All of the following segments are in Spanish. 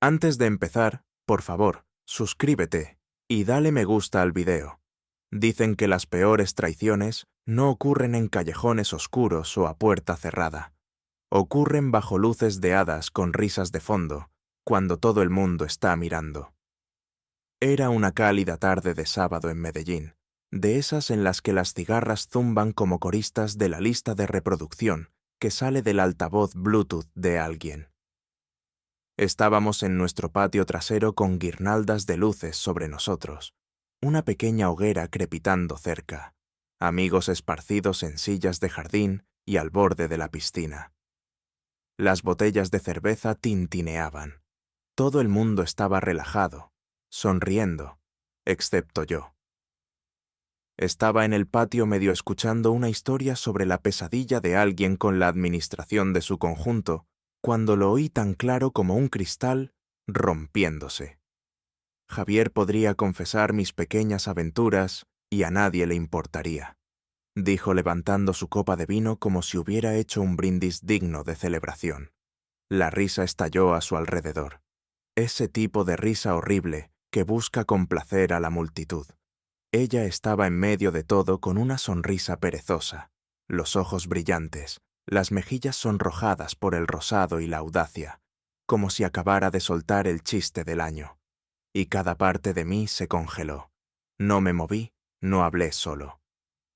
Antes de empezar, por favor, suscríbete y dale me gusta al video. Dicen que las peores traiciones no ocurren en callejones oscuros o a puerta cerrada. Ocurren bajo luces de hadas con risas de fondo, cuando todo el mundo está mirando. Era una cálida tarde de sábado en Medellín, de esas en las que las cigarras zumban como coristas de la lista de reproducción que sale del altavoz Bluetooth de alguien. Estábamos en nuestro patio trasero con guirnaldas de luces sobre nosotros, una pequeña hoguera crepitando cerca, amigos esparcidos en sillas de jardín y al borde de la piscina. Las botellas de cerveza tintineaban. Todo el mundo estaba relajado, sonriendo, excepto yo. Estaba en el patio medio escuchando una historia sobre la pesadilla de alguien con la administración de su conjunto, cuando lo oí tan claro como un cristal rompiéndose. Javier podría confesar mis pequeñas aventuras y a nadie le importaría, dijo levantando su copa de vino como si hubiera hecho un brindis digno de celebración. La risa estalló a su alrededor. Ese tipo de risa horrible que busca complacer a la multitud. Ella estaba en medio de todo con una sonrisa perezosa, los ojos brillantes, las mejillas sonrojadas por el rosado y la audacia, como si acabara de soltar el chiste del año. Y cada parte de mí se congeló. No me moví, no hablé solo.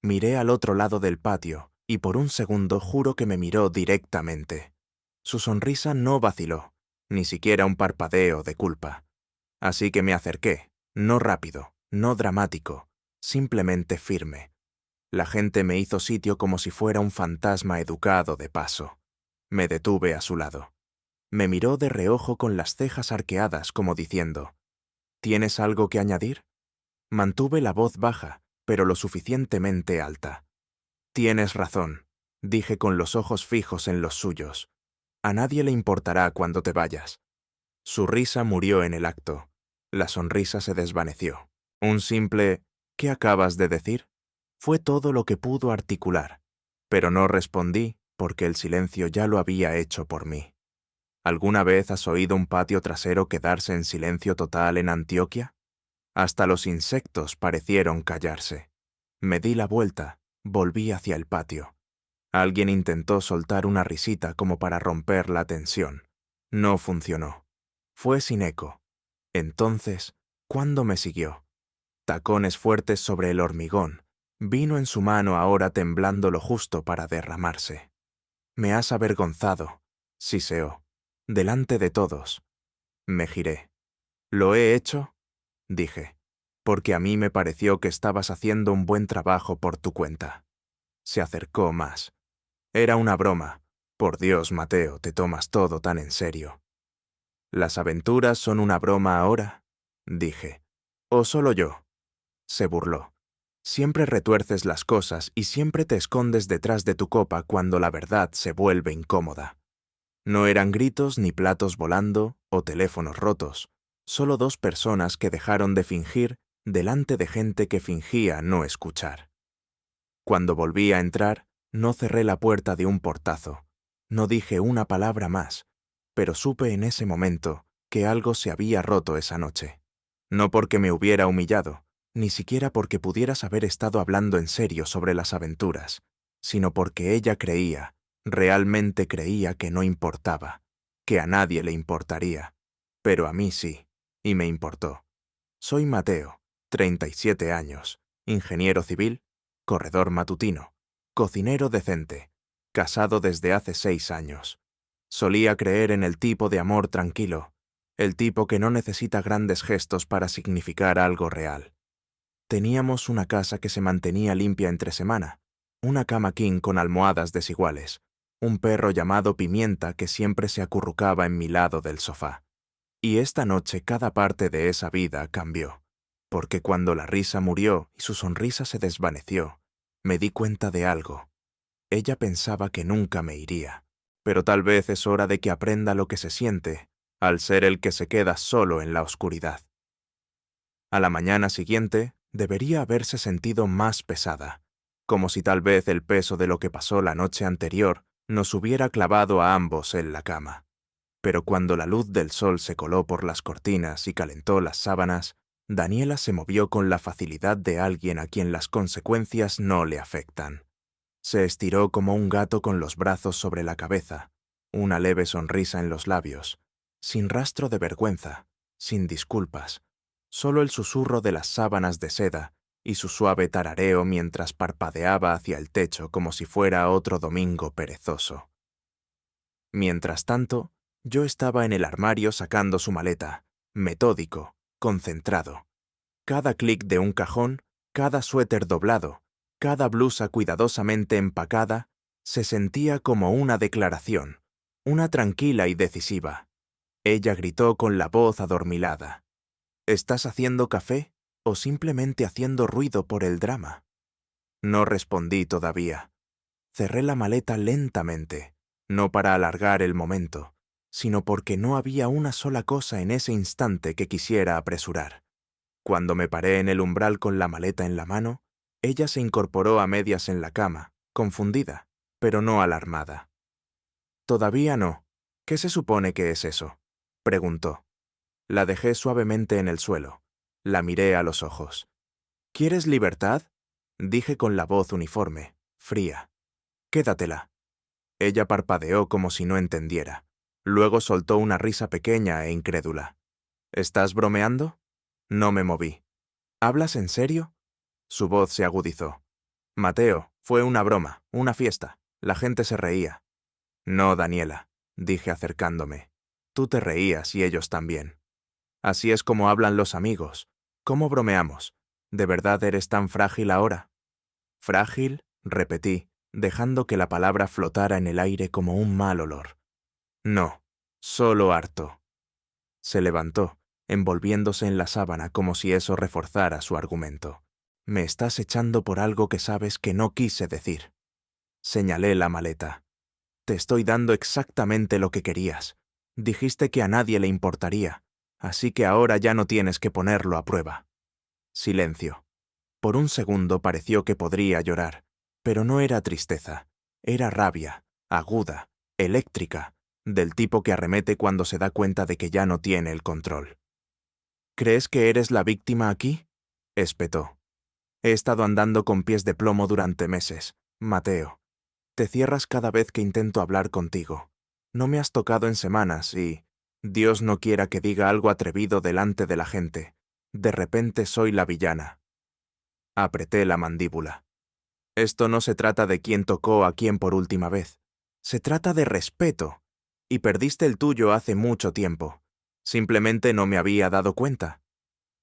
Miré al otro lado del patio y por un segundo juro que me miró directamente. Su sonrisa no vaciló, ni siquiera un parpadeo de culpa. Así que me acerqué, no rápido, no dramático, simplemente firme. La gente me hizo sitio como si fuera un fantasma educado de paso. Me detuve a su lado. Me miró de reojo con las cejas arqueadas como diciendo, ¿tienes algo que añadir? Mantuve la voz baja, pero lo suficientemente alta. Tienes razón, dije con los ojos fijos en los suyos. A nadie le importará cuando te vayas. Su risa murió en el acto. La sonrisa se desvaneció. Un simple «¿Qué acabas de decir?» fue todo lo que pudo articular, pero no respondí porque el silencio ya lo había hecho por mí. ¿Alguna vez has oído un patio trasero quedarse en silencio total en Antioquia? Hasta los insectos parecieron callarse. Me di la vuelta, volví hacia el patio. Alguien intentó soltar una risita como para romper la tensión. No funcionó. Fue sin eco. Entonces, ¿cuándo me siguió? Tacones fuertes sobre el hormigón. Vino en su mano ahora temblando lo justo para derramarse. Me has avergonzado, siseó, delante de todos. Me giré. ¿Lo he hecho? Dije, porque a mí me pareció que estabas haciendo un buen trabajo por tu cuenta. Se acercó más. Era una broma. Por Dios, Mateo, te tomas todo tan en serio. ¿Las aventuras son una broma ahora? Dije. ¿O solo yo? Se burló. Siempre retuerces las cosas y siempre te escondes detrás de tu copa cuando la verdad se vuelve incómoda. No eran gritos ni platos volando o teléfonos rotos, solo dos personas que dejaron de fingir delante de gente que fingía no escuchar. Cuando volví a entrar, no cerré la puerta de un portazo. No dije una palabra más, pero supe en ese momento que algo se había roto esa noche. No porque me hubiera humillado, ni siquiera porque pudieras haber estado hablando en serio sobre las aventuras, sino porque ella creía, realmente creía que no importaba, que a nadie le importaría, pero a mí sí, y me importó. Soy Mateo, 37 años, ingeniero civil, corredor matutino, cocinero decente, casado desde hace 6 años. Solía creer en el tipo de amor tranquilo, el tipo que no necesita grandes gestos para significar algo real. Teníamos una casa que se mantenía limpia entre semana, una cama king con almohadas desiguales, un perro llamado Pimienta que siempre se acurrucaba en mi lado del sofá. Y esta noche cada parte de esa vida cambió, porque cuando la risa murió y su sonrisa se desvaneció, me di cuenta de algo. Ella pensaba que nunca me iría, pero tal vez es hora de que aprenda lo que se siente al ser el que se queda solo en la oscuridad. A la mañana siguiente, debería haberse sentido más pesada, como si tal vez el peso de lo que pasó la noche anterior nos hubiera clavado a ambos en la cama. Pero cuando la luz del sol se coló por las cortinas y calentó las sábanas, Daniela se movió con la facilidad de alguien a quien las consecuencias no le afectan. Se estiró como un gato con los brazos sobre la cabeza, una leve sonrisa en los labios, sin rastro de vergüenza, sin disculpas, solo el susurro de las sábanas de seda y su suave tarareo mientras parpadeaba hacia el techo como si fuera otro domingo perezoso. Mientras tanto, yo estaba en el armario sacando su maleta, metódico, concentrado. Cada clic de un cajón, cada suéter doblado, cada blusa cuidadosamente empacada, se sentía como una declaración, una tranquila y decisiva. Ella gritó con la voz adormilada. ¿Estás haciendo café o simplemente haciendo ruido por el drama? No respondí todavía. Cerré la maleta lentamente, no para alargar el momento, sino porque no había una sola cosa en ese instante que quisiera apresurar. Cuando me paré en el umbral con la maleta en la mano, ella se incorporó a medias en la cama, confundida, pero no alarmada. «Todavía no. ¿Qué se supone que es eso?», preguntó. La dejé suavemente en el suelo. La miré a los ojos. «¿Quieres libertad?», dije con la voz uniforme, fría. «Quédatela». Ella parpadeó como si no entendiera. Luego soltó una risa pequeña e incrédula. «¿Estás bromeando?». No me moví. «¿Hablas en serio?». Su voz se agudizó. «Mateo, fue una broma, una fiesta. La gente se reía». «No, Daniela», dije acercándome. «Tú te reías y ellos también. Así es como hablan los amigos. ¿Cómo bromeamos? ¿De verdad eres tan frágil ahora?». «¿Frágil?», repetí, dejando que la palabra flotara en el aire como un mal olor. «No, solo harto». Se levantó, envolviéndose en la sábana como si eso reforzara su argumento. «Me estás echando por algo que sabes que no quise decir». Señalé la maleta. «Te estoy dando exactamente lo que querías. Dijiste que a nadie le importaría, así que ahora ya no tienes que ponerlo a prueba». Silencio. Por un segundo pareció que podría llorar, pero no era tristeza, era rabia, aguda, eléctrica, del tipo que arremete cuando se da cuenta de que ya no tiene el control. «¿Crees que eres la víctima aquí?», espetó. «He estado andando con pies de plomo durante meses, Mateo. Te cierras cada vez que intento hablar contigo. No me has tocado en semanas y, Dios no quiera que diga algo atrevido delante de la gente, de repente soy la villana». Apreté la mandíbula. «Esto no se trata de quién tocó a quién por última vez. Se trata de respeto. Y perdiste el tuyo hace mucho tiempo. Simplemente no me había dado cuenta».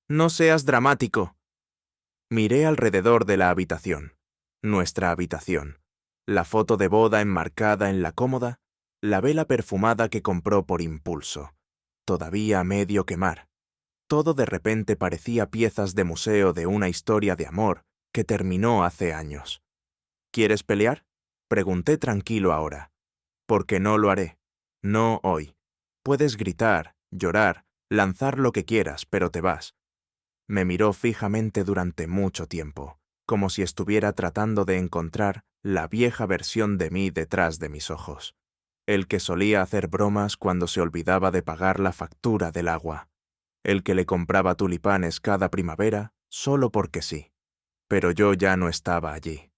«No seas dramático». Miré alrededor de la habitación. Nuestra habitación. La foto de boda enmarcada en la cómoda, la vela perfumada que compró por impulso. Todavía a medio quemar. Todo de repente parecía piezas de museo de una historia de amor que terminó hace años. «¿Quieres pelear?», pregunté tranquilo ahora. «Porque no lo haré. No hoy. Puedes gritar, llorar, lanzar lo que quieras, pero te vas». Me miró fijamente durante mucho tiempo, como si estuviera tratando de encontrar la vieja versión de mí detrás de mis ojos. El que solía hacer bromas cuando se olvidaba de pagar la factura del agua. El que le compraba tulipanes cada primavera solo porque sí. Pero yo ya no estaba allí.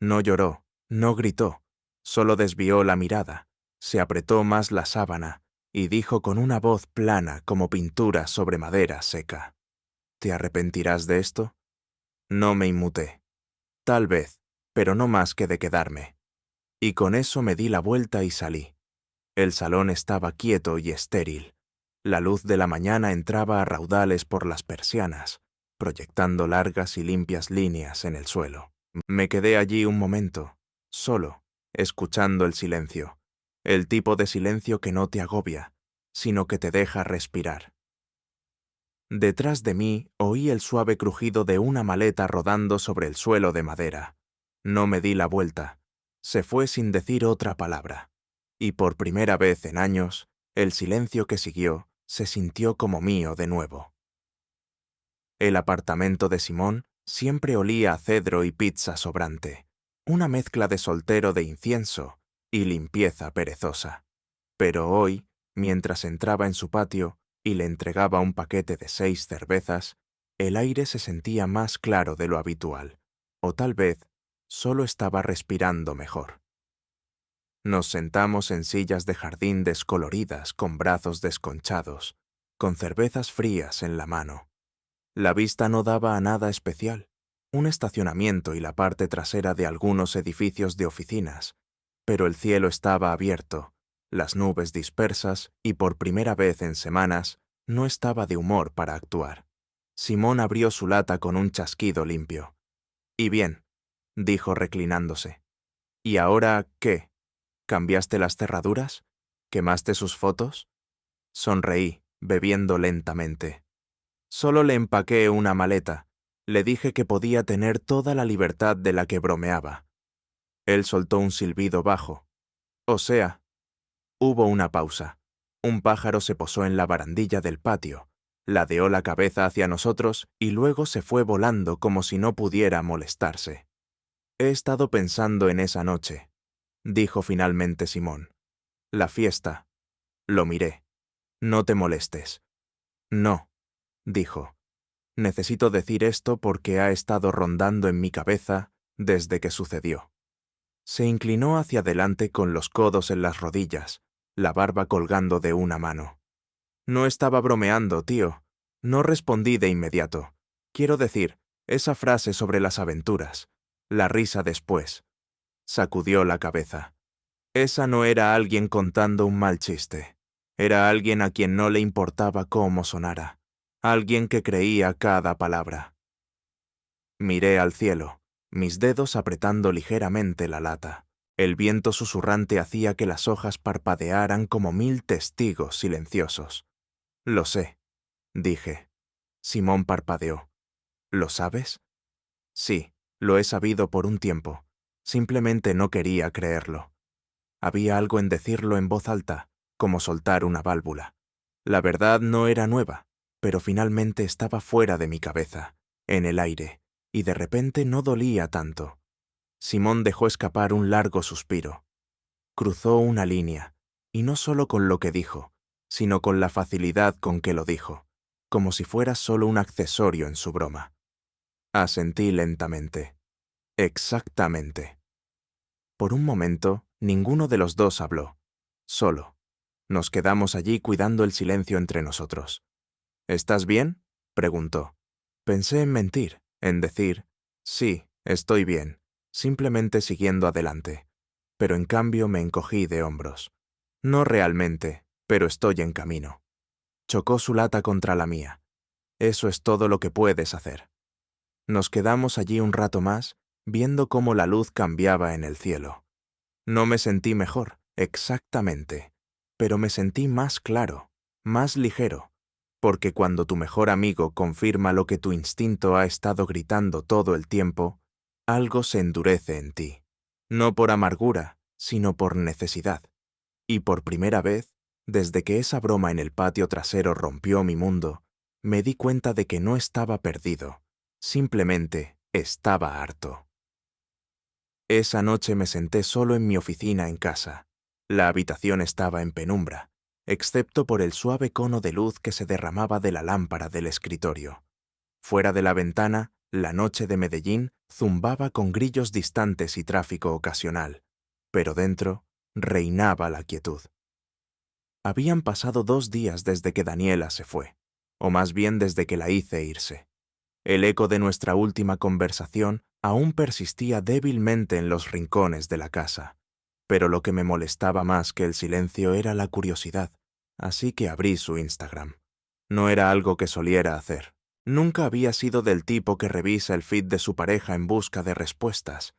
No lloró, no gritó, solo desvió la mirada, se apretó más la sábana y dijo con una voz plana como pintura sobre madera seca: «¿Te arrepentirás de esto?». No me inmuté. Tal vez, pero no más que de quedarme. Y con eso me di la vuelta y salí. El salón estaba quieto y estéril. La luz de la mañana entraba a raudales por las persianas, proyectando largas y limpias líneas en el suelo. Me quedé allí un momento, solo, escuchando el silencio. El tipo de silencio que no te agobia, sino que te deja respirar. Detrás de mí oí el suave crujido de una maleta rodando sobre el suelo de madera. No me di la vuelta. Se fue sin decir otra palabra. Y por primera vez en años, el silencio que siguió se sintió como mío de nuevo. El apartamento de Simón siempre olía a cedro y pizza sobrante, una mezcla de soltero de incienso y limpieza perezosa. Pero hoy Mientras entraba en su patio y le entregaba un paquete de 6 cervezas, el aire se sentía más claro de lo habitual, o tal vez solo estaba respirando mejor. Nos sentamos en sillas de jardín descoloridas con brazos desconchados, con cervezas frías en la mano. La vista no daba a nada especial, un estacionamiento y la parte trasera de algunos edificios de oficinas, pero el cielo estaba abierto, las nubes dispersas y por primera vez en semanas no estaba de humor para actuar. Simón abrió su lata con un chasquido limpio. «¿Y bien?», dijo reclinándose. «¿Y ahora qué? ¿Cambiaste las cerraduras? ¿Quemaste sus fotos?». Sonreí, bebiendo lentamente. Solo le empaqué una maleta. Le dije que podía tener toda la libertad de la que bromeaba. Él soltó un silbido bajo. «O sea». Hubo una pausa. Un pájaro se posó en la barandilla del patio, ladeó la cabeza hacia nosotros y luego se fue volando como si no pudiera molestarse. «He estado pensando en esa noche», dijo finalmente Simón. «La fiesta». Lo miré. «No te molestes». «No», dijo. «Necesito decir esto porque ha estado rondando en mi cabeza desde que sucedió». Se inclinó hacia adelante con los codos en las rodillas, la barba colgando de una mano. «No estaba bromeando, tío». No respondí de inmediato. Quiero decir, esa frase sobre las aventuras. La risa después. Sacudió la cabeza. Esa no era alguien contando un mal chiste. Era alguien a quien no le importaba cómo sonara. Alguien que creía cada palabra. Miré al cielo, mis dedos apretando ligeramente la lata. El viento susurrante hacía que las hojas parpadearan como 1000 testigos silenciosos. «Lo sé», dije. Simón parpadeó. «¿Lo sabes?». «Sí, lo he sabido por un tiempo. Simplemente no quería creerlo». Había algo en decirlo en voz alta, como soltar una válvula. La verdad no era nueva, pero finalmente estaba fuera de mi cabeza, en el aire, y de repente no dolía tanto. Simón dejó escapar un largo suspiro. Cruzó una línea, y no solo con lo que dijo, sino con la facilidad con que lo dijo, como si fuera solo un accesorio en su broma. Asentí lentamente. «Exactamente». Por un momento, ninguno de los dos habló. Solo. Nos quedamos allí cuidando el silencio entre nosotros. «¿Estás bien?», preguntó. Pensé en mentir, en decir, «Sí, estoy bien», simplemente siguiendo adelante. Pero en cambio me encogí de hombros. «No realmente, pero estoy en camino». Chocó su lata contra la mía. «Eso es todo lo que puedes hacer». Nos quedamos allí un rato más, viendo cómo la luz cambiaba en el cielo. No me sentí mejor, exactamente, pero me sentí más claro, más ligero, porque cuando tu mejor amigo confirma lo que tu instinto ha estado gritando todo el tiempo, algo se endurece en ti, no por amargura, sino por necesidad. Y por primera vez, desde que esa broma en el patio trasero rompió mi mundo, me di cuenta de que no estaba perdido, simplemente estaba harto. Esa noche me senté solo en mi oficina en casa. La habitación estaba en penumbra, excepto por el suave cono de luz que se derramaba de la lámpara del escritorio. Fuera de la ventana, la noche de Medellín zumbaba con grillos distantes y tráfico ocasional, pero dentro reinaba la quietud. Habían pasado 2 días desde que Daniela se fue, o más bien desde que la hice irse. El eco de nuestra última conversación aún persistía débilmente en los rincones de la casa, pero lo que me molestaba más que el silencio era la curiosidad, así que abrí su Instagram. No era algo que soliera hacer. Nunca había sido del tipo que revisa el feed de su pareja en busca de respuestas,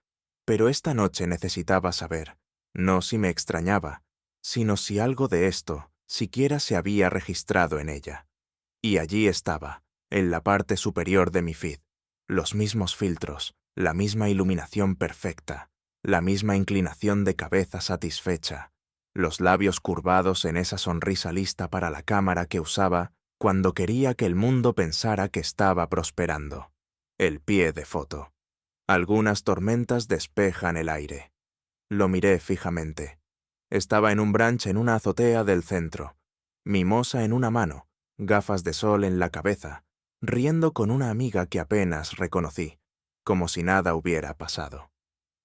pero esta noche necesitaba saber, no si me extrañaba, sino si algo de esto siquiera se había registrado en ella. Y allí estaba, en la parte superior de mi feed, los mismos filtros, la misma iluminación perfecta, la misma inclinación de cabeza satisfecha, los labios curvados en esa sonrisa lista para la cámara que usaba cuando quería que el mundo pensara que estaba prosperando. El pie de foto. Algunas tormentas despejan el aire. Lo miré fijamente. Estaba en un brunch en una azotea del centro, mimosa en una mano, gafas de sol en la cabeza, riendo con una amiga que apenas reconocí, como si nada hubiera pasado.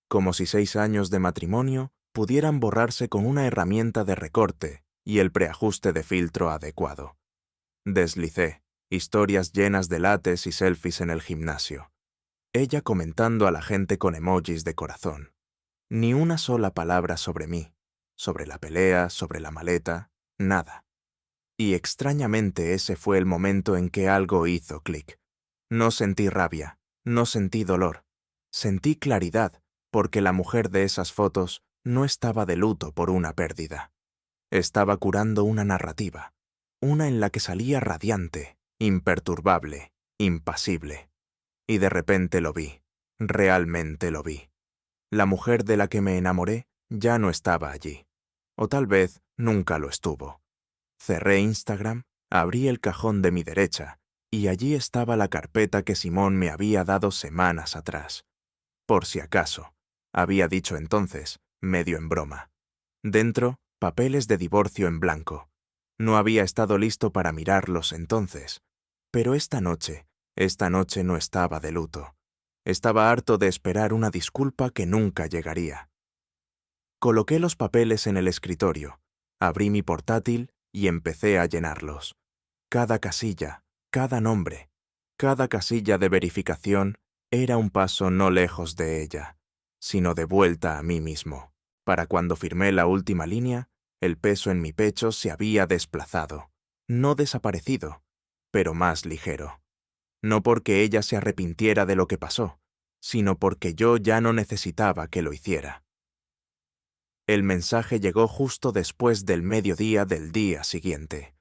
Como si 6 años de matrimonio pudieran borrarse con una herramienta de recorte y el preajuste de filtro adecuado. Deslicé, historias llenas de lates y selfies en el gimnasio. Ella comentando a la gente con emojis de corazón. Ni una sola palabra sobre mí, sobre la pelea, sobre la maleta, nada. Y extrañamente ese fue el momento en que algo hizo clic. No sentí rabia, no sentí dolor. Sentí claridad, porque la mujer de esas fotos no estaba de luto por una pérdida. Estaba curando una narrativa, una en la que salía radiante, imperturbable, impasible. Y de repente lo vi, realmente lo vi. La mujer de la que me enamoré ya no estaba allí. O tal vez nunca lo estuvo. Cerré Instagram, abrí el cajón de mi derecha, y allí estaba la carpeta que Simón me había dado semanas atrás. Por si acaso, había dicho entonces, medio en broma. Dentro, papeles de divorcio en blanco. No había estado listo para mirarlos entonces. Pero esta noche no estaba de luto. Estaba harto de esperar una disculpa que nunca llegaría. Coloqué los papeles en el escritorio, abrí mi portátil y empecé a llenarlos. Cada casilla, cada nombre, cada casilla de verificación era un paso no lejos de ella, sino de vuelta a mí mismo. Para cuando firmé la última línea, el peso en mi pecho se había desplazado, no desaparecido, pero más ligero. No porque ella se arrepintiera de lo que pasó, sino porque yo ya no necesitaba que lo hiciera. El mensaje llegó justo después del mediodía del día siguiente.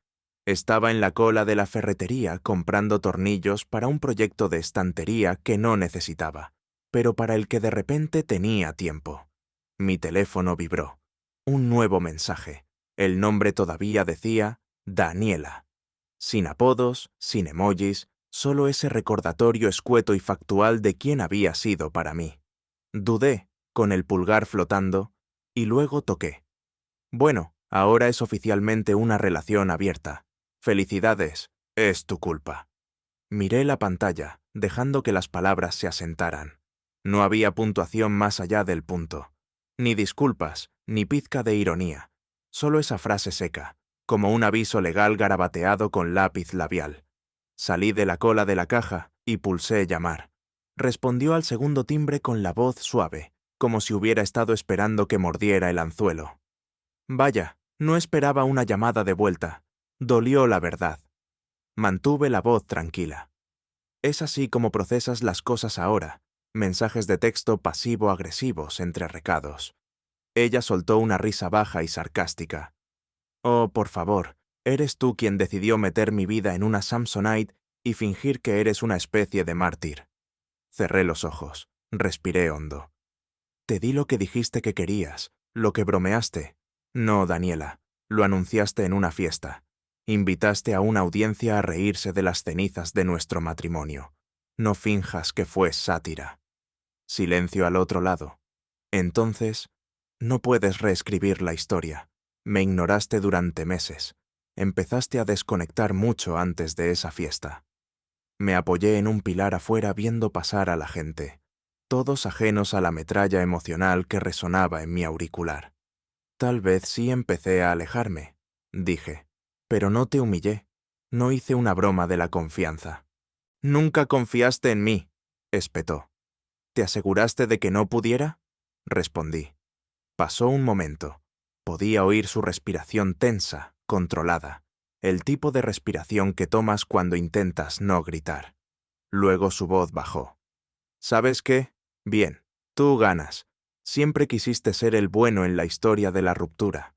Estaba en la cola de la ferretería comprando tornillos para un proyecto de estantería que no necesitaba, pero para el que de repente tenía tiempo. Mi teléfono vibró. Un nuevo mensaje. El nombre todavía decía Daniela. Sin apodos, sin emojis, solo ese recordatorio escueto y factual de quién había sido para mí. Dudé, con el pulgar flotando, y luego toqué. Bueno, ahora es oficialmente una relación abierta. Felicidades, es tu culpa. Miré la pantalla, dejando que las palabras se asentaran. No había puntuación más allá del punto. Ni disculpas, ni pizca de ironía. Solo esa frase seca, como un aviso legal garabateado con lápiz labial. Salí de la cola de la caja y pulsé llamar. Respondió al segundo timbre con la voz suave, como si hubiera estado esperando que mordiera el anzuelo. Vaya, no esperaba una llamada de vuelta. Dolió la verdad. Mantuve la voz tranquila. Es así como procesas las cosas ahora, mensajes de texto pasivo-agresivos entre recados. Ella soltó una risa baja y sarcástica. Oh, por favor, eres tú quien decidió meter mi vida en una Samsonite y fingir que eres una especie de mártir. Cerré los ojos, respiré hondo. Te di lo que dijiste que querías, lo que bromeaste. No, Daniela, lo anunciaste en una fiesta. Invitaste a una audiencia a reírse de las cenizas de nuestro matrimonio. No finjas que fue sátira. Silencio al otro lado. Entonces, no puedes reescribir la historia. Me ignoraste durante meses. Empezaste a desconectar mucho antes de esa fiesta. Me apoyé en un pilar afuera viendo pasar a la gente, todos ajenos a la metralla emocional que resonaba en mi auricular. Tal vez sí empecé a alejarme, dije, pero no te humillé, no hice una broma de la confianza. Nunca confiaste en mí, espetó. ¿Te aseguraste de que no pudiera? Respondí. Pasó un momento. Podía oír su respiración tensa, controlada, el tipo de respiración que tomas cuando intentas no gritar. Luego su voz bajó. ¿Sabes qué? Bien, tú ganas. Siempre quisiste ser el bueno en la historia de la ruptura.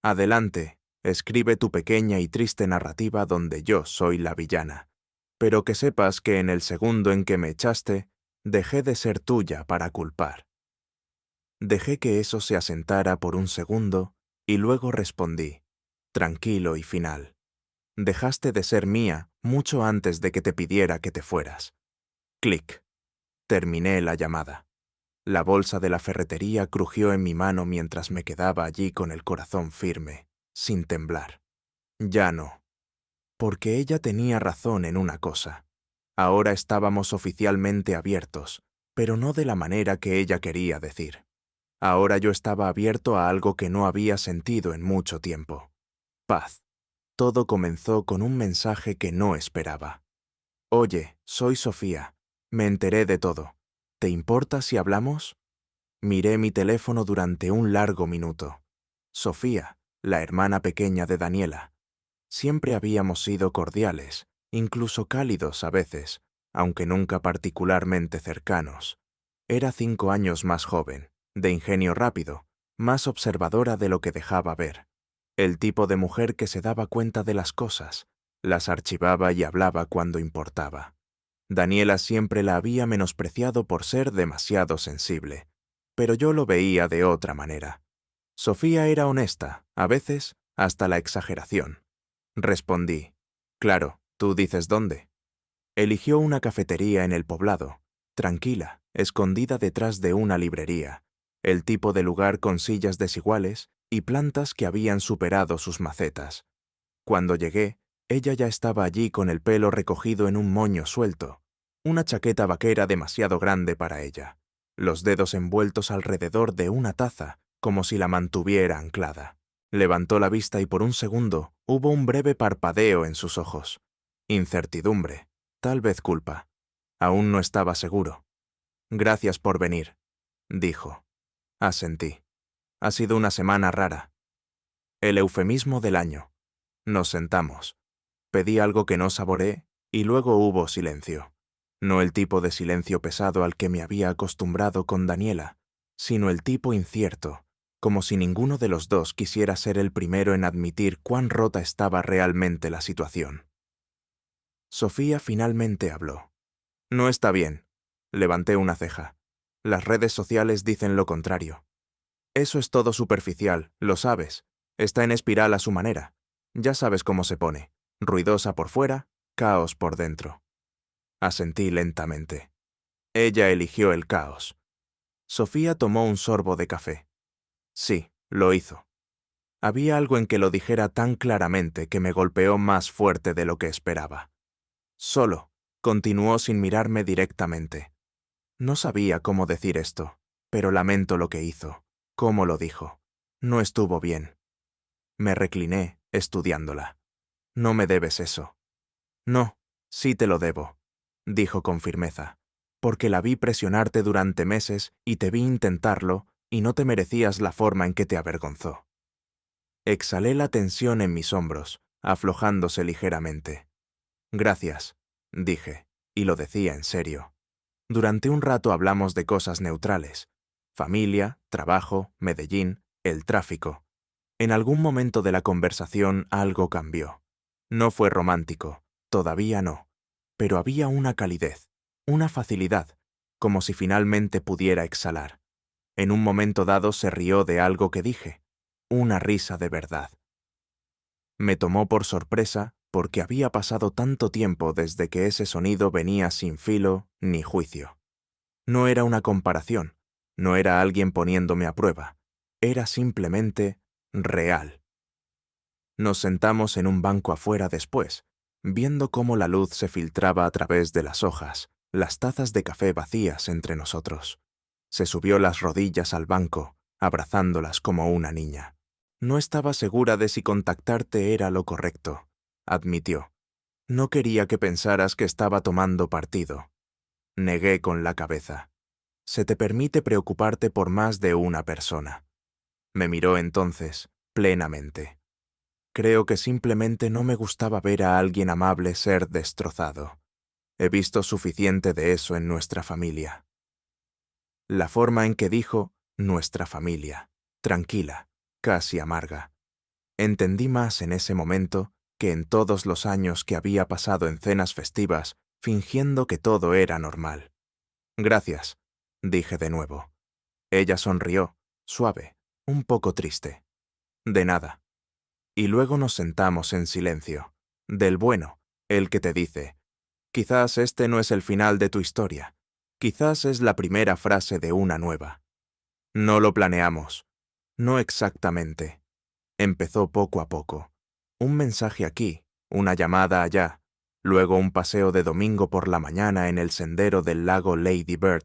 Adelante, escribe tu pequeña y triste narrativa donde yo soy la villana. Pero que sepas que en el segundo en que me echaste, dejé de ser tuya para culpar. Dejé que eso se asentara por un segundo y luego respondí, tranquilo y final. Dejaste de ser mía mucho antes de que te pidiera que te fueras. Clic. Terminé la llamada. La bolsa de la ferretería crujió en mi mano mientras me quedaba allí con el corazón firme, sin temblar. Ya no. Porque ella tenía razón en una cosa. Ahora estábamos oficialmente abiertos, pero no de la manera que ella quería decir. Ahora yo estaba abierto a algo que no había sentido en mucho tiempo. Paz. Todo comenzó con un mensaje que no esperaba. Oye, soy Sofía. Me enteré de todo. ¿Te importa si hablamos? Miré mi teléfono durante un largo minuto. Sofía, la hermana pequeña de Daniela. Siempre habíamos sido cordiales, incluso cálidos a veces, aunque nunca particularmente cercanos. Era 5 años más joven, de ingenio rápido, más observadora de lo que dejaba ver. El tipo de mujer que se daba cuenta de las cosas, las archivaba y hablaba cuando importaba. Daniela siempre la había menospreciado por ser demasiado sensible, pero yo lo veía de otra manera. Sofía era honesta, a veces hasta la exageración. Respondí, claro, tú dices dónde. Eligió una cafetería en el poblado, tranquila, escondida detrás de una librería, el tipo de lugar con sillas desiguales y plantas que habían superado sus macetas. Cuando llegué, ella ya estaba allí con el pelo recogido en un moño suelto, una chaqueta vaquera demasiado grande para ella, los dedos envueltos alrededor de una taza, como si la mantuviera anclada. Levantó la vista y por un segundo hubo un breve parpadeo en sus ojos. Incertidumbre, tal vez culpa. Aún no estaba seguro. Gracias por venir, dijo. Asentí. Ha sido una semana rara. El eufemismo del año. Nos sentamos. Pedí algo que no saboreé y luego hubo silencio. No el tipo de silencio pesado al que me había acostumbrado con Daniela, sino el tipo incierto, como si ninguno de los dos quisiera ser el primero en admitir cuán rota estaba realmente la situación. Sofía finalmente habló. No está bien. Levanté una ceja. Las redes sociales dicen lo contrario. Eso es todo superficial, lo sabes. Está en espiral a su manera. Ya sabes cómo se pone. Ruidosa por fuera, caos por dentro. Asentí lentamente. Ella eligió el caos. Sofía tomó un sorbo de café. Sí, lo hizo. Había algo en que lo dijera tan claramente que me golpeó más fuerte de lo que esperaba. Solo, continuó sin mirarme directamente. No sabía cómo decir esto, pero lamento lo que hizo, cómo lo dijo. No estuvo bien. Me recliné, estudiándola. No me debes eso. No, sí te lo debo, dijo con firmeza, porque la vi presionarte durante meses y te vi intentarlo y no te merecías la forma en que te avergonzó. Exhalé la tensión en mis hombros, aflojándose ligeramente. Gracias, dije, y lo decía en serio. Durante un rato hablamos de cosas neutrales. Familia, trabajo, Medellín, el tráfico. En algún momento de la conversación algo cambió. No fue romántico, todavía no, pero había una calidez, una facilidad, como si finalmente pudiera exhalar. En un momento dado se rió de algo que dije, una risa de verdad. Me tomó por sorpresa porque había pasado tanto tiempo desde que ese sonido venía sin filo ni juicio. No era una comparación, no era alguien poniéndome a prueba, era simplemente real. Nos sentamos en un banco afuera después, viendo cómo la luz se filtraba a través de las hojas, las tazas de café vacías entre nosotros. Se subió las rodillas al banco, abrazándolas como una niña. No estaba segura de si contactarte era lo correcto, admitió. No quería que pensaras que estaba tomando partido. Negué con la cabeza. Se te permite preocuparte por más de una persona. Me miró entonces, plenamente. Creo que simplemente no me gustaba ver a alguien amable ser destrozado. He visto suficiente de eso en nuestra familia. La forma en que dijo nuestra familia, tranquila, casi amarga. Entendí más en ese momento que en todos los años que había pasado en cenas festivas fingiendo que todo era normal. Gracias, dije de nuevo. Ella sonrió, suave, un poco triste. De nada. Y luego nos sentamos en silencio. Del bueno, el que te dice, quizás este no es el final de tu historia, quizás es la primera frase de una nueva. No lo planeamos. No exactamente. Empezó poco a poco. Un mensaje aquí, una llamada allá, luego un paseo de domingo por la mañana en el sendero del lago Lady Bird,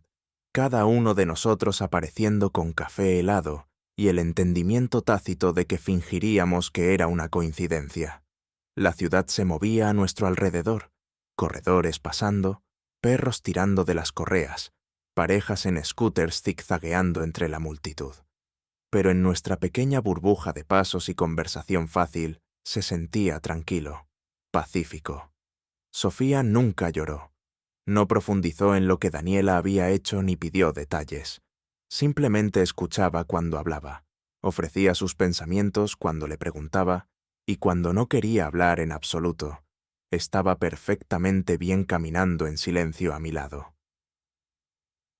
cada uno de nosotros apareciendo con café helado y el entendimiento tácito de que fingiríamos que era una coincidencia. La ciudad se movía a nuestro alrededor, corredores pasando, perros tirando de las correas, parejas en scooters zigzagueando entre la multitud. Pero en nuestra pequeña burbuja de pasos y conversación fácil se sentía tranquilo, pacífico. Sofía nunca lloró. No profundizó en lo que Daniela había hecho ni pidió detalles. Simplemente escuchaba cuando hablaba, ofrecía sus pensamientos cuando le preguntaba y cuando no quería hablar en absoluto, estaba perfectamente bien caminando en silencio a mi lado.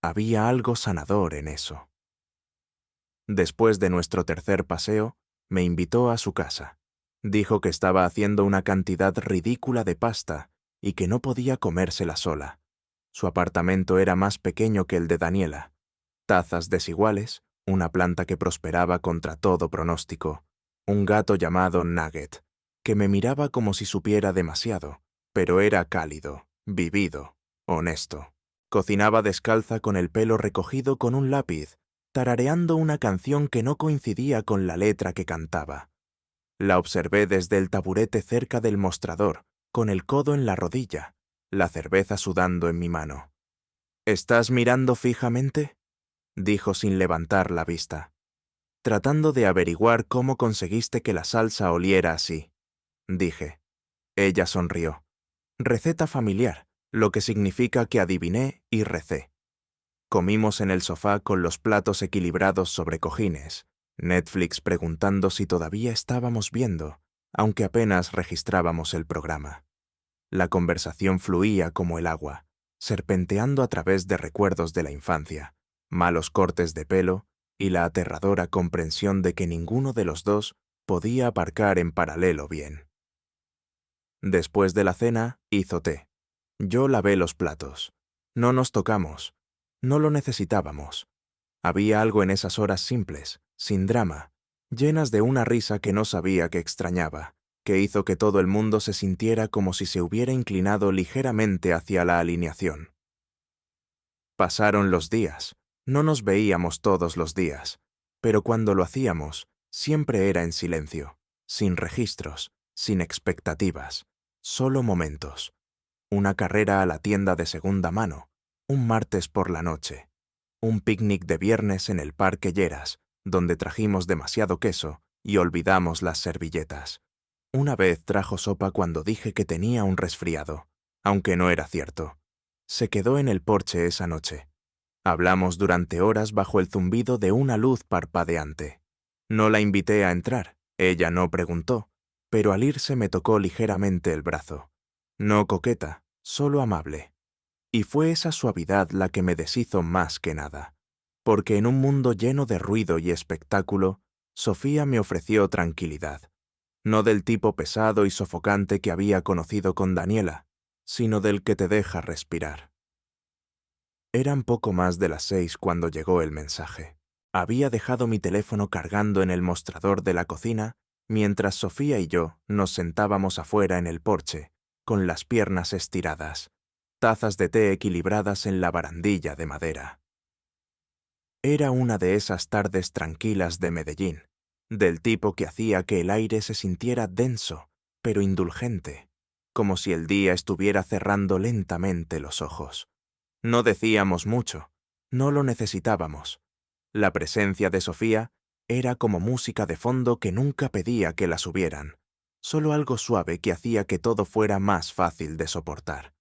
Había algo sanador en eso. Después de nuestro tercer paseo, me invitó a su casa. Dijo que estaba haciendo una cantidad ridícula de pasta y que no podía comérsela sola. Su apartamento era más pequeño que el de Daniela. Tazas desiguales, una planta que prosperaba contra todo pronóstico, un gato llamado Nugget, que me miraba como si supiera demasiado, pero era cálido, vivido, honesto. Cocinaba descalza con el pelo recogido con un lápiz, tarareando una canción que no coincidía con la letra que cantaba. La observé desde el taburete cerca del mostrador, con el codo en la rodilla, la cerveza sudando en mi mano. ¿Estás mirando fijamente?, dijo sin levantar la vista. Tratando de averiguar cómo conseguiste que la salsa oliera así, dije. Ella sonrió. Receta familiar, lo que significa que adiviné y recé. Comimos en el sofá con los platos equilibrados sobre cojines, Netflix preguntando si todavía estábamos viendo, aunque apenas registrábamos el programa. La conversación fluía como el agua, serpenteando a través de recuerdos de la infancia, malos cortes de pelo y la aterradora comprensión de que ninguno de los dos podía aparcar en paralelo bien. Después de la cena, hizo té. Yo lavé los platos. No nos tocamos. No lo necesitábamos. Había algo en esas horas simples, sin drama, llenas de una risa que no sabía que extrañaba, que hizo que todo el mundo se sintiera como si se hubiera inclinado ligeramente hacia la alineación. Pasaron los días. No nos veíamos todos los días, pero cuando lo hacíamos, siempre era en silencio, sin registros, sin expectativas, solo momentos. Una carrera a la tienda de segunda mano, un martes por la noche, un picnic de viernes en el Parque Lleras, donde trajimos demasiado queso y olvidamos las servilletas. Una vez trajo sopa cuando dije que tenía un resfriado, aunque no era cierto. Se quedó en el porche esa noche. Hablamos durante horas bajo el zumbido de una luz parpadeante. No la invité a entrar, ella no preguntó, pero al irse me tocó ligeramente el brazo. No coqueta, solo amable. Y fue esa suavidad la que me deshizo más que nada, porque en un mundo lleno de ruido y espectáculo, Sofía me ofreció tranquilidad, no del tipo pesado y sofocante que había conocido con Daniela, sino del que te deja respirar. Eran poco más de las 6 cuando llegó el mensaje. Había dejado mi teléfono cargando en el mostrador de la cocina mientras Sofía y yo nos sentábamos afuera en el porche, con las piernas estiradas, tazas de té equilibradas en la barandilla de madera. Era una de esas tardes tranquilas de Medellín, del tipo que hacía que el aire se sintiera denso, pero indulgente, como si el día estuviera cerrando lentamente los ojos. No decíamos mucho, no lo necesitábamos. La presencia de Sofía era como música de fondo que nunca pedía que la subieran, solo algo suave que hacía que todo fuera más fácil de soportar.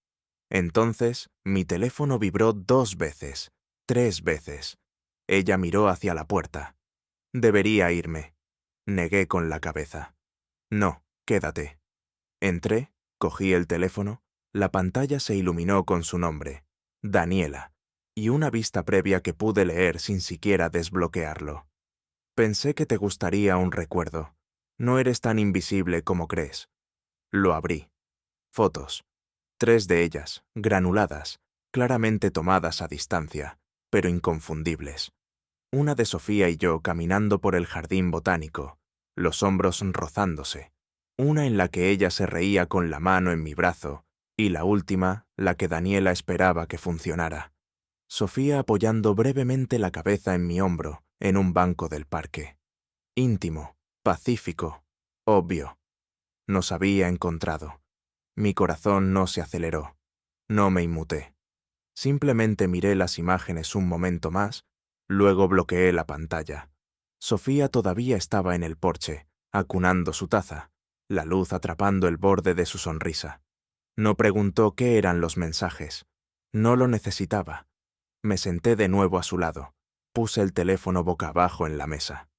Entonces, mi teléfono vibró 2 veces, 3 veces. Ella miró hacia la puerta. Debería irme. Negué con la cabeza. No, quédate. Entré, cogí el teléfono, la pantalla se iluminó con su nombre, Daniela, y una vista previa que pude leer sin siquiera desbloquearlo. Pensé que te gustaría un recuerdo. No eres tan invisible como crees. Lo abrí. Fotos. 3 de ellas, granuladas, claramente tomadas a distancia, pero inconfundibles. Una de Sofía y yo caminando por el jardín botánico, los hombros rozándose. una en la que ella se reía con la mano en mi brazo, y la última, la que Daniela esperaba que funcionara. Sofía apoyando brevemente la cabeza en mi hombro, en un banco del parque. Íntimo, pacífico, obvio. Nos había encontrado. Mi corazón no se aceleró. No me inmuté. Simplemente miré las imágenes un momento más, luego bloqueé la pantalla. Sofía todavía estaba en el porche, acunando su taza, la luz atrapando el borde de su sonrisa. No preguntó qué eran los mensajes. No lo necesitaba. Me senté de nuevo a su lado. Puse el teléfono boca abajo en la mesa.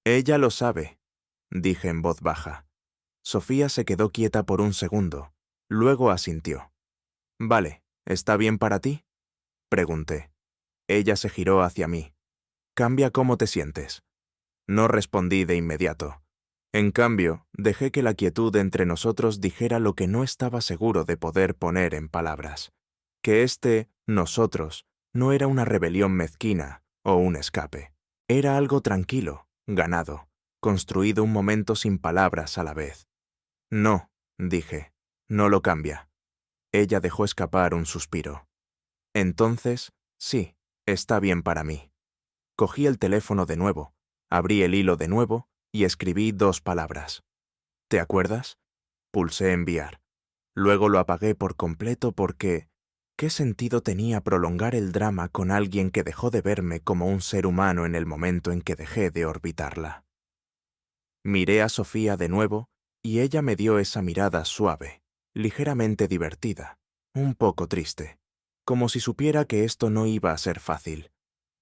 «Ella lo sabe», dije en voz baja. Sofía se quedó quieta por un segundo. Luego asintió. «Vale, ¿está bien para ti?», pregunté. Ella se giró hacia mí. «Cambia cómo te sientes». No respondí de inmediato. En cambio, dejé que la quietud entre nosotros dijera lo que no estaba seguro de poder poner en palabras. Que nosotros, no era una rebelión mezquina o un escape. Era algo tranquilo, ganado, construido un momento sin palabras a la vez. «No», dije, «no lo cambia». Ella dejó escapar un suspiro. «Entonces, sí, está bien para mí». Cogí el teléfono de nuevo, abrí el hilo de nuevo y escribí 2 palabras. «¿Te acuerdas?». Pulsé enviar. Luego lo apagué por completo porque ¿qué sentido tenía prolongar el drama con alguien que dejó de verme como un ser humano en el momento en que dejé de orbitarla? Miré a Sofía de nuevo y ella me dio esa mirada suave, ligeramente divertida, un poco triste, como si supiera que esto no iba a ser fácil.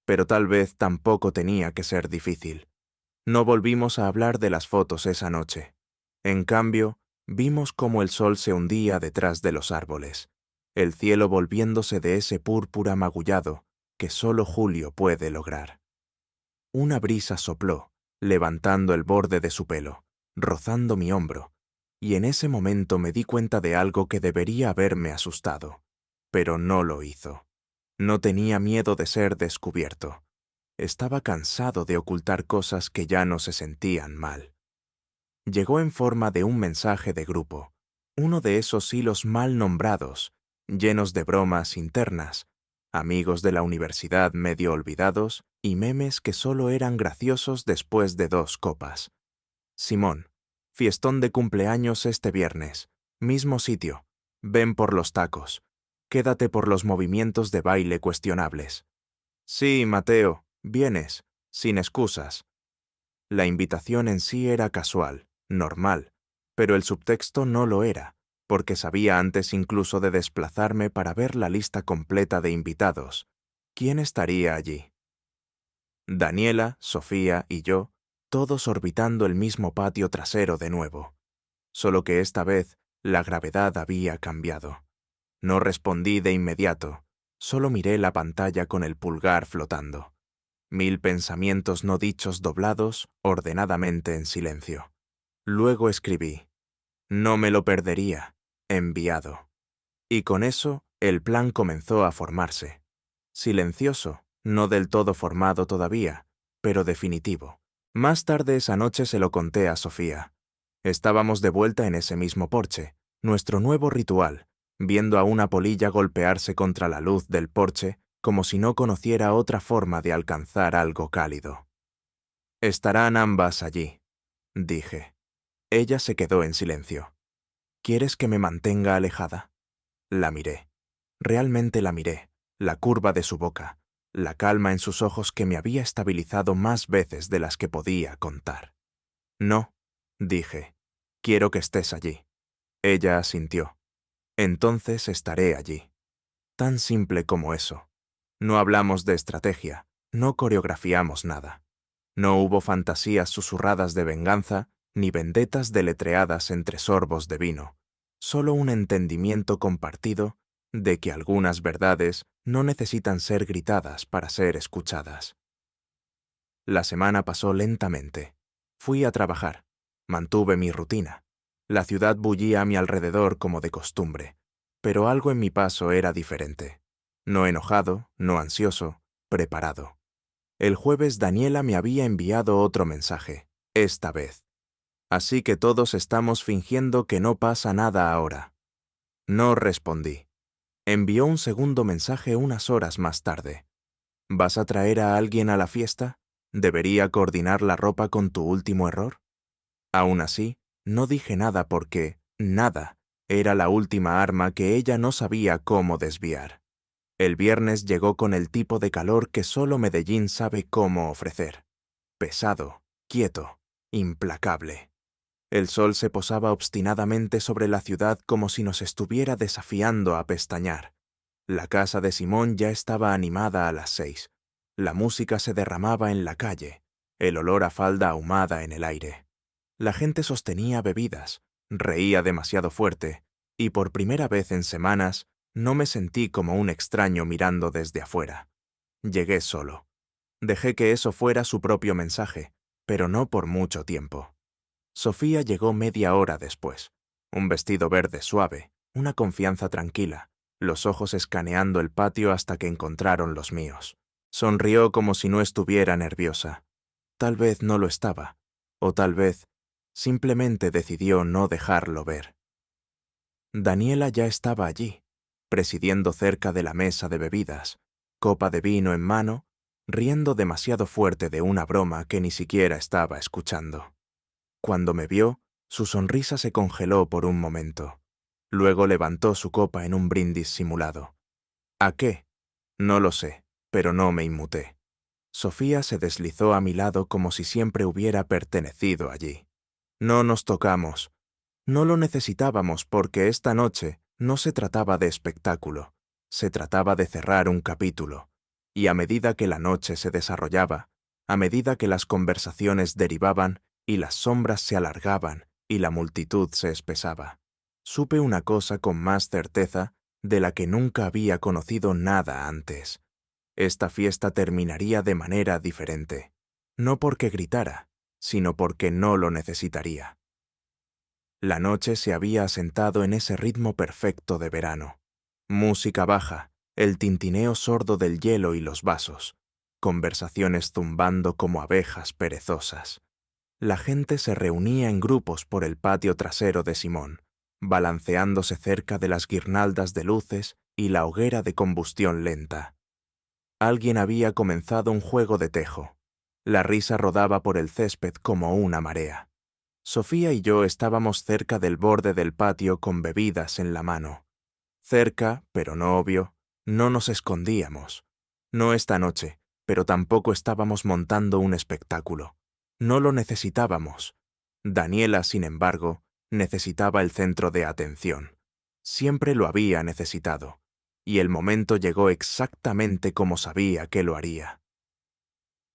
Pero tal vez tampoco tenía que ser difícil. No volvimos a hablar de las fotos esa noche. En cambio, vimos cómo el sol se hundía detrás de los árboles, el cielo volviéndose de ese púrpura magullado que solo julio puede lograr. Una brisa sopló, levantando el borde de su pelo, rozando mi hombro, y en ese momento me di cuenta de algo que debería haberme asustado, pero no lo hizo. No tenía miedo de ser descubierto. Estaba cansado de ocultar cosas que ya no se sentían mal. Llegó en forma de un mensaje de grupo, uno de esos hilos mal nombrados, llenos de bromas internas, amigos de la universidad medio olvidados y memes que solo eran graciosos después de 2 copas. «Simón, fiestón de cumpleaños este viernes, mismo sitio, ven por los tacos, quédate por los movimientos de baile cuestionables». «Sí, Mateo, vienes, sin excusas». La invitación en sí era casual, normal, pero el subtexto no lo era, porque sabía antes incluso de desplazarme para ver la lista completa de invitados. ¿Quién estaría allí? Daniela, Sofía y yo, todos orbitando el mismo patio trasero de nuevo. Solo que esta vez la gravedad había cambiado. No respondí de inmediato, solo miré la pantalla con el pulgar flotando. 1000 pensamientos no dichos doblados ordenadamente en silencio. Luego escribí: «No me lo perdería. Enviado». Y con eso, el plan comenzó a formarse. Silencioso, no del todo formado todavía, pero definitivo. Más tarde esa noche se lo conté a Sofía. Estábamos de vuelta en ese mismo porche, nuestro nuevo ritual, viendo a una polilla golpearse contra la luz del porche como si no conociera otra forma de alcanzar algo cálido. «Estarán ambas allí», dije. Ella se quedó en silencio. «¿Quieres que me mantenga alejada?». La miré. Realmente la miré, la curva de su boca, la calma en sus ojos que me había estabilizado más veces de las que podía contar. «No», dije, «quiero que estés allí». Ella asintió. «Entonces estaré allí». Tan simple como eso. No hablamos de estrategia, no coreografiamos nada. No hubo fantasías susurradas de venganza, ni vendetas deletreadas entre sorbos de vino. Solo un entendimiento compartido de que algunas verdades no necesitan ser gritadas para ser escuchadas. La semana pasó lentamente. Fui a trabajar. Mantuve mi rutina. La ciudad bullía a mi alrededor como de costumbre, pero algo en mi paso era diferente. No enojado, no ansioso, preparado. El jueves Daniela me había enviado otro mensaje, esta vez. Así que todos estamos fingiendo que no pasa nada ahora. No respondí. Envió un segundo mensaje unas horas más tarde. ¿Vas a traer a alguien a la fiesta? ¿Debería coordinar la ropa con tu último error? Aún así, no dije nada porque, nada, era la última arma que ella no sabía cómo desviar. El viernes llegó con el tipo de calor que solo Medellín sabe cómo ofrecer. Pesado, quieto, implacable. El sol se posaba obstinadamente sobre la ciudad como si nos estuviera desafiando a pestañear. La casa de Simón ya estaba animada a las 6. La música se derramaba en la calle, el olor a falda ahumada en el aire. La gente sostenía bebidas, reía demasiado fuerte, y por primera vez en semanas no me sentí como un extraño mirando desde afuera. Llegué solo. Dejé que eso fuera su propio mensaje, pero no por mucho tiempo. Sofía llegó media hora después. Un vestido verde suave, una confianza tranquila, los ojos escaneando el patio hasta que encontraron los míos. Sonrió como si no estuviera nerviosa. Tal vez no lo estaba, o tal vez simplemente decidió no dejarlo ver. Daniela ya estaba allí, presidiendo cerca de la mesa de bebidas, copa de vino en mano, riendo demasiado fuerte de una broma que ni siquiera estaba escuchando. Cuando me vio, su sonrisa se congeló por un momento. Luego levantó su copa en un brindis simulado. ¿A qué? No lo sé, pero no me inmuté. Sofía se deslizó a mi lado como si siempre hubiera pertenecido allí. No nos tocamos. No lo necesitábamos porque esta noche no se trataba de espectáculo, se trataba de cerrar un capítulo. Y a medida que la noche se desarrollaba, a medida que las conversaciones derivaban y las sombras se alargaban y la multitud se espesaba, supe una cosa con más certeza de la que nunca había conocido nada antes. Esta fiesta terminaría de manera diferente, no porque gritara, sino porque no lo necesitaría. La noche se había asentado en ese ritmo perfecto de verano. Música baja, el tintineo sordo del hielo y los vasos, conversaciones zumbando como abejas perezosas. La gente se reunía en grupos por el patio trasero de Simón, balanceándose cerca de las guirnaldas de luces y la hoguera de combustión lenta. Alguien había comenzado un juego de tejo. La risa rodaba por el césped como una marea. Sofía y yo estábamos cerca del borde del patio con bebidas en la mano. Cerca, pero no obvio, no nos escondíamos. No esta noche, pero tampoco estábamos montando un espectáculo. No lo necesitábamos. Daniela, sin embargo, necesitaba el centro de atención. Siempre lo había necesitado, y el momento llegó exactamente como sabía que lo haría.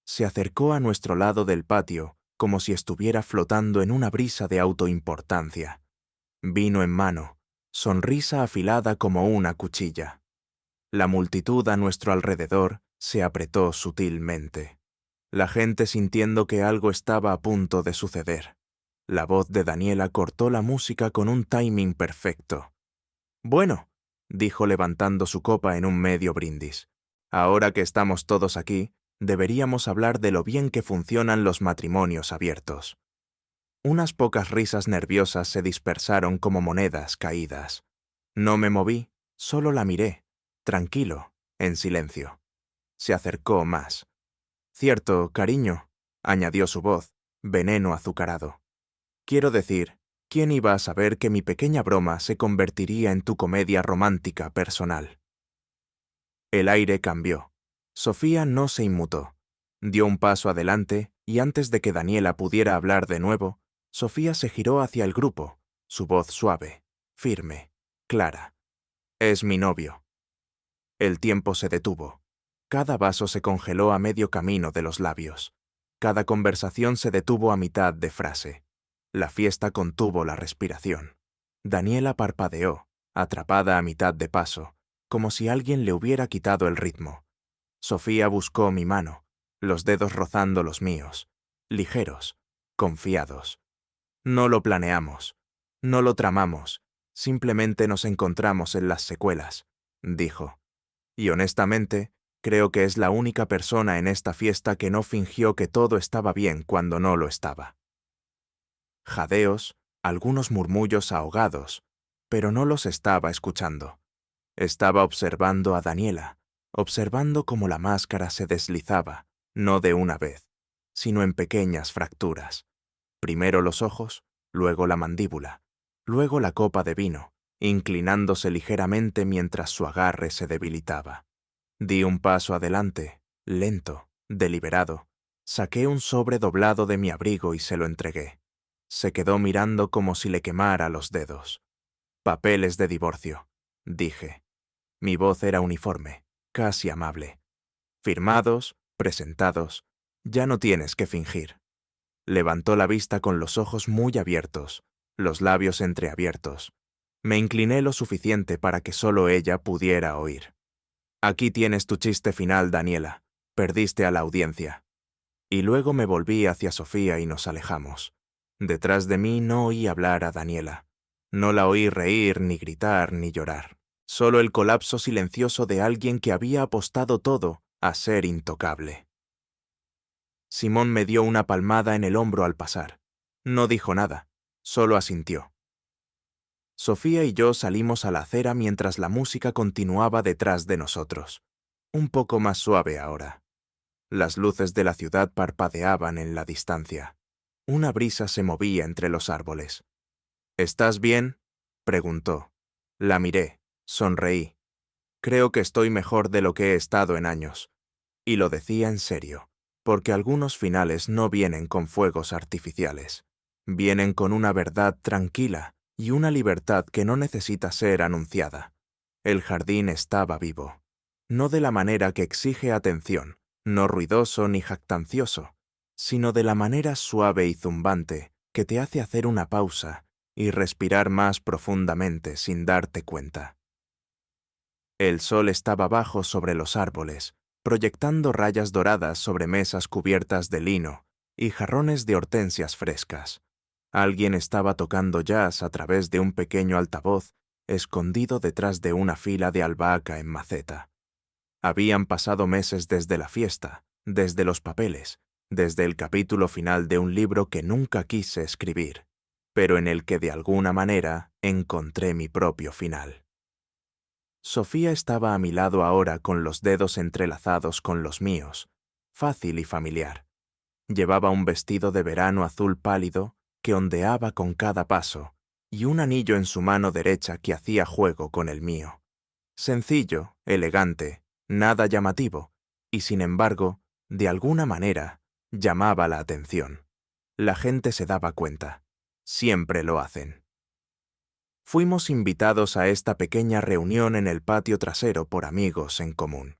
Se acercó a nuestro lado del patio como si estuviera flotando en una brisa de autoimportancia. Vino en mano, sonrisa afilada como una cuchilla. La multitud a nuestro alrededor se apretó sutilmente. La gente sintiendo que algo estaba a punto de suceder. La voz de Daniela cortó la música con un timing perfecto. «Bueno», dijo levantando su copa en un medio brindis, «ahora que estamos todos aquí, deberíamos hablar de lo bien que funcionan los matrimonios abiertos». Unas pocas risas nerviosas se dispersaron como monedas caídas. No me moví, solo la miré, tranquilo, en silencio. Se acercó más. «Cierto, cariño», añadió su voz, veneno azucarado. «Quiero decir, ¿quién iba a saber que mi pequeña broma se convertiría en tu comedia romántica personal?» El aire cambió. Sofía no se inmutó. Dio un paso adelante y antes de que Daniela pudiera hablar de nuevo, Sofía se giró hacia el grupo, su voz suave, firme, clara. «Es mi novio». El tiempo se detuvo. Cada vaso se congeló a medio camino de los labios. Cada conversación se detuvo a mitad de frase. La fiesta contuvo la respiración. Daniela parpadeó, atrapada a mitad de paso, como si alguien le hubiera quitado el ritmo. Sofía buscó mi mano, los dedos rozando los míos, ligeros, confiados. No lo planeamos, no lo tramamos, simplemente nos encontramos en las secuelas, dijo. Y honestamente, creo que es la única persona en esta fiesta que no fingió que todo estaba bien cuando no lo estaba. jadeos, algunos murmullos ahogados, pero no los estaba escuchando. Estaba observando a Daniela, observando cómo la máscara se deslizaba, no de una vez, sino en pequeñas fracturas. Primero los ojos, luego la mandíbula, luego la copa de vino, inclinándose ligeramente mientras su agarre se debilitaba. Di un paso adelante, lento, deliberado. Saqué un sobre doblado de mi abrigo y se lo entregué. Se quedó mirando como si le quemara los dedos. «Papeles de divorcio», dije. Mi voz era uniforme, casi amable. «Firmados, presentados, ya no tienes que fingir». Levantó la vista con los ojos muy abiertos, los labios entreabiertos. Me incliné lo suficiente para que solo ella pudiera oír. «Aquí tienes tu chiste final, Daniela. Perdiste a la audiencia». Y luego me volví hacia Sofía y nos alejamos. Detrás de mí no oí hablar a Daniela. No la oí reír, ni gritar, ni llorar. Solo el colapso silencioso de alguien que había apostado todo a ser intocable. Simón me dio una palmada en el hombro al pasar. No dijo nada, solo asintió. Sofía y yo salimos a la acera mientras la música continuaba detrás de nosotros, un poco más suave ahora. Las luces de la ciudad parpadeaban en la distancia. Una brisa se movía entre los árboles. «¿Estás bien?», preguntó. La miré, sonreí. «Creo que estoy mejor de lo que he estado en años». Y lo decía en serio, porque algunos finales no vienen con fuegos artificiales. Vienen con una verdad tranquila y una libertad que no necesita ser anunciada. El jardín estaba vivo. No de la manera que exige atención, no ruidoso ni jactancioso, sino de la manera suave y zumbante que te hace hacer una pausa y respirar más profundamente sin darte cuenta. El sol estaba bajo sobre los árboles, proyectando rayas doradas sobre mesas cubiertas de lino y jarrones de hortensias frescas. Alguien estaba tocando jazz a través de un pequeño altavoz escondido detrás de una fila de albahaca en maceta. Habían pasado meses desde la fiesta, desde los papeles, desde el capítulo final de un libro que nunca quise escribir, pero en el que de alguna manera encontré mi propio final. Sofía estaba a mi lado ahora con los dedos entrelazados con los míos, fácil y familiar. Llevaba un vestido de verano azul pálido que ondeaba con cada paso y un anillo en su mano derecha que hacía juego con el mío. Sencillo, elegante, nada llamativo, y sin embargo, de alguna manera, llamaba la atención. La gente se daba cuenta. Siempre lo hacen. Fuimos invitados a esta pequeña reunión en el patio trasero por amigos en común.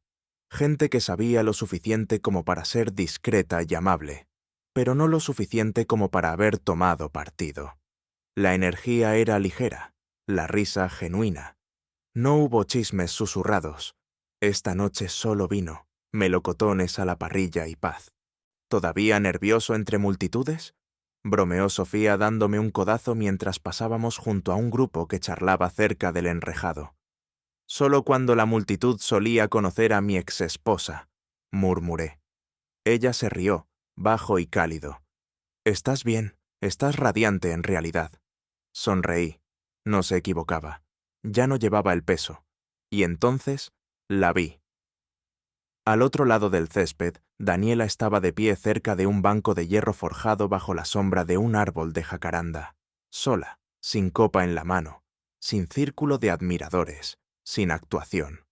Gente que sabía lo suficiente como para ser discreta y amable, pero no lo suficiente como para haber tomado partido. La energía era ligera, la risa genuina. No hubo chismes susurrados. Esta noche solo vino, melocotones a la parrilla y paz. ¿Todavía nervioso entre multitudes?, bromeó Sofía dándome un codazo mientras pasábamos junto a un grupo que charlaba cerca del enrejado. «Solo cuando la multitud solía conocer a mi exesposa», murmuré. Ella se rió, bajo y cálido. «Estás bien, estás radiante en realidad». Sonreí. No se equivocaba. Ya no llevaba el peso. Y entonces la vi. Al otro lado del césped, Daniela estaba de pie cerca de un banco de hierro forjado bajo la sombra de un árbol de jacaranda, sola, sin copa en la mano, sin círculo de admiradores, sin actuación.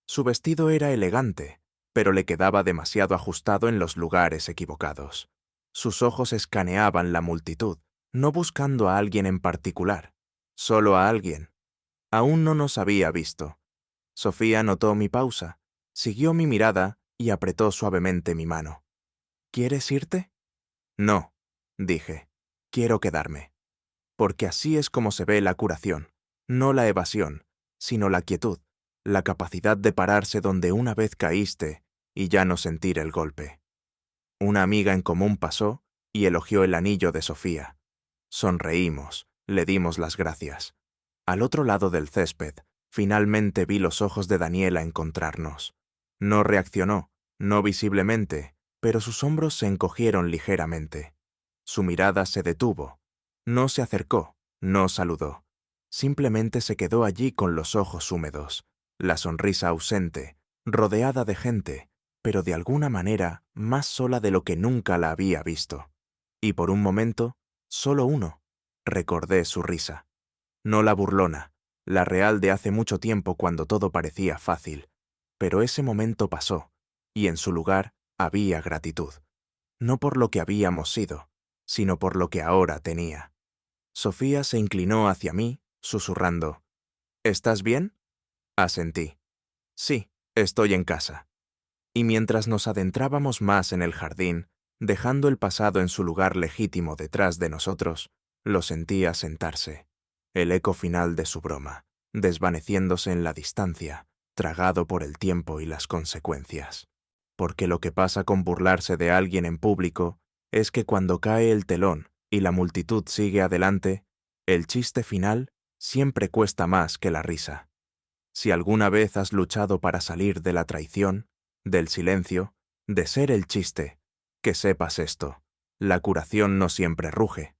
Su vestido era elegante, pero le quedaba demasiado ajustado en los lugares equivocados. Sus ojos escaneaban la multitud, no buscando a alguien en particular, solo a alguien. Aún no nos había visto. Sofía notó mi pausa, siguió mi mirada y apretó suavemente mi mano. «¿Quieres irte?» «No», dije. «Quiero quedarme». Porque así es como se ve la curación, no la evasión, sino la quietud, la capacidad de pararse donde una vez caíste y ya no sentir el golpe. Una amiga en común pasó y elogió el anillo de Sofía. Sonreímos, le dimos las gracias. Al otro lado del césped, finalmente vi los ojos de Daniela encontrarnos. No reaccionó, no visiblemente, pero sus hombros se encogieron ligeramente. Su mirada se detuvo. No se acercó, no saludó. Simplemente se quedó allí con los ojos húmedos, la sonrisa ausente, rodeada de gente, pero de alguna manera más sola de lo que nunca la había visto. Y por un momento, solo uno, recordé su risa. No la burlona, la real de hace mucho tiempo cuando todo parecía fácil. Pero ese momento pasó, y en su lugar había gratitud. No por lo que habíamos sido, sino por lo que ahora tenía. Sofía se inclinó hacia mí, susurrando. ¿Estás bien? Asentí. Sí, estoy en casa. Y mientras nos adentrábamos más en el jardín, dejando el pasado en su lugar legítimo detrás de nosotros, lo sentía sentarse, el eco final de su broma, desvaneciéndose en la distancia, tragado por el tiempo y las consecuencias. Porque lo que pasa con burlarse de alguien en público es que cuando cae el telón y la multitud sigue adelante, el chiste final siempre cuesta más que la risa. Si alguna vez has luchado para salir de la traición, del silencio, de ser el chiste, que sepas esto, la curación no siempre ruge,